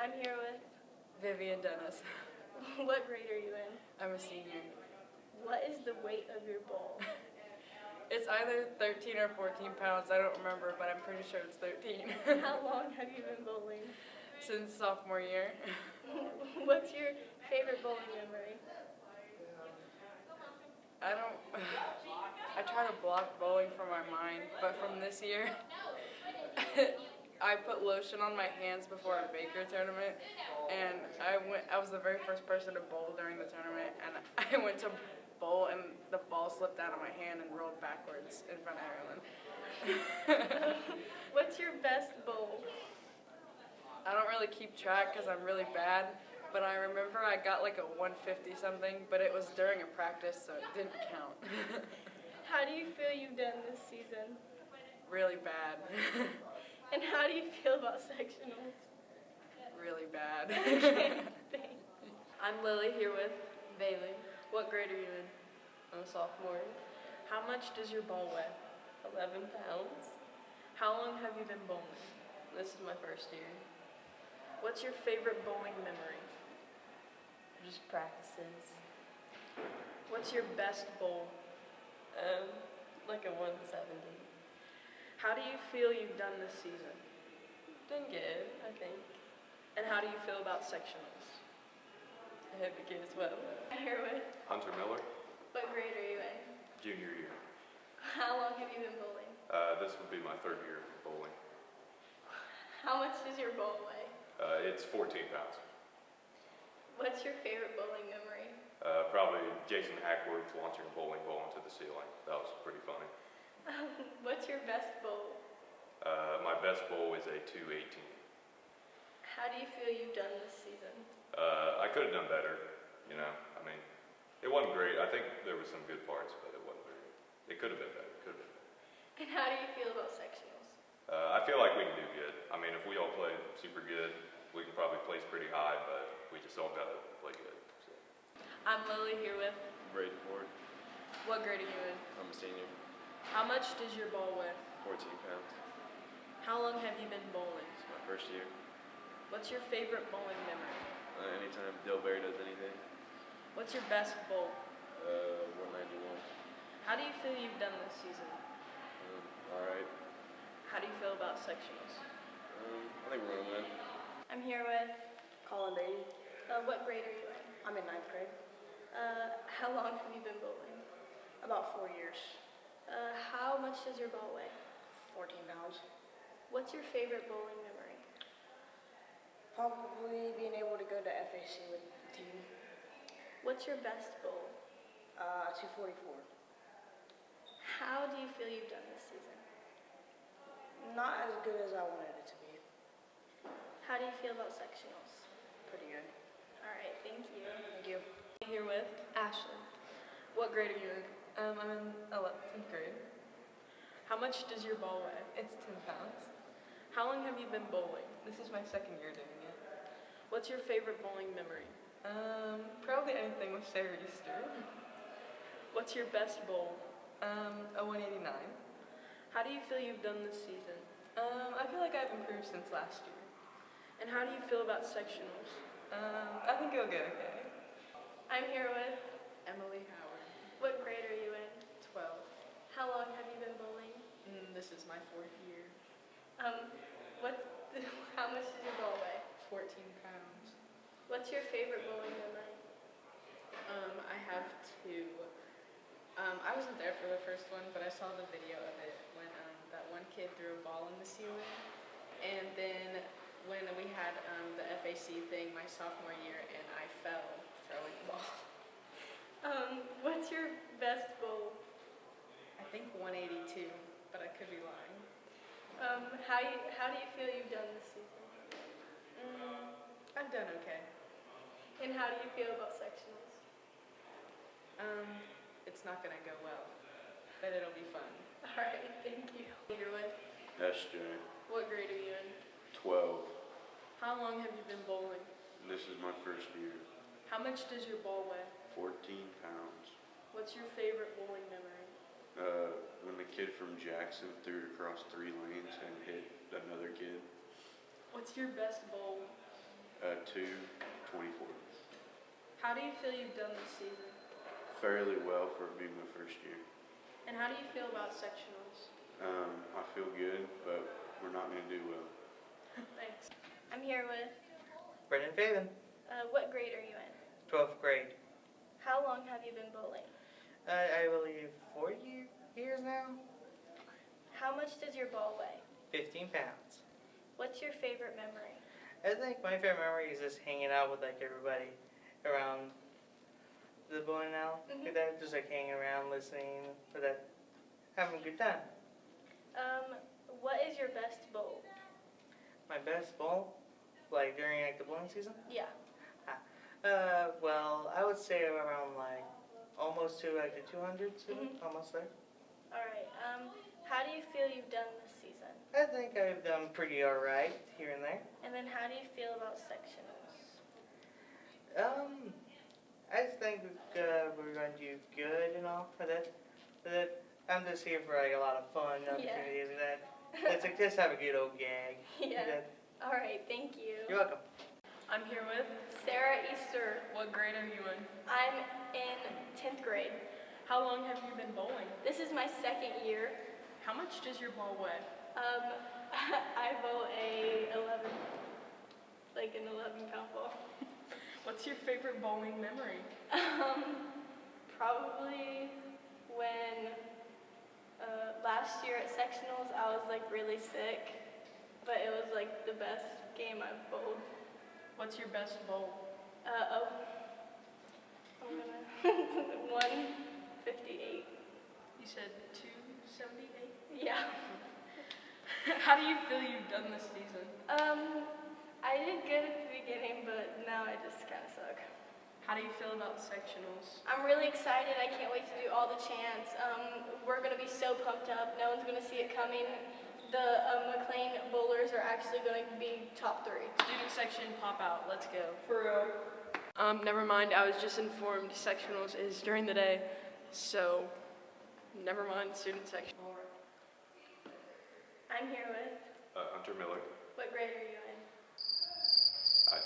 I'm here with. Vivian Dennis. What grade are you in? I'm a senior. What is the weight of your ball? It's either 13 or 14 pounds. I don't remember, but I'm pretty sure it's 13. How long have you been bowling? Since sophomore year. What's your favorite bowling memory? I try to block bowling from my mind, but from this year, I put lotion on my hands before a Baker tournament, and I was the very first person to bowl during the tournament, and I went to bowl, and the ball slipped out of my hand and rolled backwards in front of everyone. What's your best bowl? I don't really keep track because I'm really bad, but I remember I got like a 150 something, but it was during a practice, so it didn't count. How do you feel you've done this season? Really bad. And how do you feel about sectionals? Really bad. Okay, thanks. I'm Lily here with Bailey. What grade are you in? I'm a sophomore. How much does your ball weigh? 11 pounds. How long have you been bowling? This is my first year. What's your favorite bowling memory? Just practices. What's your best bowl? Like a 170. How do you feel you've done this season? Doing good, I think. And how do you feel about sectionals? I hope it goes well. I'm here with. Hunter Miller, What grade are you in? junior year. How long have you been bowling? This would be my third year of bowling. How much does your ball weigh? It's 14 pounds. What's your favorite bowling memory? Probably Jason Hackworth launching a bowling ball into the ceiling. That was pretty funny. What's your best bowl? My best bowl is a 218. How do you feel you've done this season? I could have done better, you know. I mean, it wasn't great. I think there were some good parts, but it wasn't very good. It could have been better. Could have been better. And how do you feel about sectionals? I feel like we can do good. I mean, if we all play super good, we can probably place pretty high, but we just all got to play good. So. I'm Lily here with. Braden Ford. What grade are you in? I'm a senior. How much does your ball weigh? 14 pounds. How long have you been bowling? It's my first year. What's your favorite bowling memory? Anytime Dilberry does anything. What's your best bowl? 191. How do you feel you've done this season? All right. How do you feel about sectionals? I think we're gonna win. I'm here with. Colin Beatty. What grade are you in? I'm in 9th grade. How long have you been bowling? About 4 years. How much does your ball weigh? 14 pounds. What's your favorite bowling memory? Probably being able to go to FAC with the team. What's your best bowl? 244. How do you feel you've done this season? Not as good as I wanted it to be. How do you feel about sectionals? Pretty good. All right, thank you. Thank you. I'm here with Ashley. What grade are you in? I'm in 11th grade. How much does your ball weigh? It's 10 pounds. How long have you been bowling? This is my second year doing it. What's your favorite bowling memory? Probably anything with Sarah Easter. What's your best bowl? A 189. How do you feel you've done this season? I feel like I've improved since last year. And how do you feel about sectionals? I think it'll get okay. I'm here with. Emily Howard. What grade are you in? 12. How long have you been bowling? This is my 4th year. How much does your ball weigh? 14 pounds. What's your favorite bowling memory? I have two. I wasn't there for the first one, but I saw the video of it when that one kid threw a ball in the ceiling. And then when we had the FAC thing my sophomore year, and I fell throwing the ball. What's your best bowl? I think 182, but I could be lying. How do you feel you've done this season? I've done okay. And how do you feel about sectionals? It's not gonna go well, but it'll be fun. All right, thank you. You're with. SJ. What grade are you in? 12. How long have you been bowling? This is my first year. How much does your ball weigh? 14 pounds. What's your favorite bowling memory? When the kid from Jackson threw it across 3 lanes and hit another kid. What's your best bowl? 224. How do you feel you've done this season? Fairly well for being my first year. And how do you feel about sectionals? I feel good, but we're not going to do well. Thanks. I'm here with, Brendan Faven, what grade are you in? 12th grade. How long have you been bowling? I believe 40 years now. How much does your ball weigh? 15 pounds. What's your favorite memory? I think my favorite memory is just hanging out with like everybody around the bowling alley. Mhm. Like that, just like hanging around, listening, for that, having a good time. What is your best bowl? My best bowl, like during like the bowling season. Yeah. Well, I would say around like almost to like the 200s, Mhm. almost there. All right. How do you feel you've done this season? I think I've done pretty alright here and there. And then how do you feel about sectionals? I think we're going to do good and all for that. I'm just here for like a lot of fun opportunities and that. Let's like, just have a good old gag. Yeah. All right. Thank you. You're welcome. I'm here with. Sarah Easter. What grade are you in? I'm in 10th grade. How long have you been bowling? This is my second year. How much does your ball weigh? I bowl a 11, like an 11-pound ball. What's your favorite bowling memory? Probably when last year at sectionals I was like really sick, but it was like the best game I've bowled. What's your best bowl? I'm gonna 158. You said 278? Yeah. How do you feel you've done this season? I did good at the beginning, but now I just kind of suck. How do you feel about sectionals? I'm really excited. I can't wait to do all the chants. We're going to be so pumped up. No one's going to see it coming. The McClain bowlers are actually going to be top 3. Student section, pop out. Let's go. For real. Never mind. I was just informed sectionals is during the day, so never mind student section. I'm here with, Hunter Miller. what grade are you in? I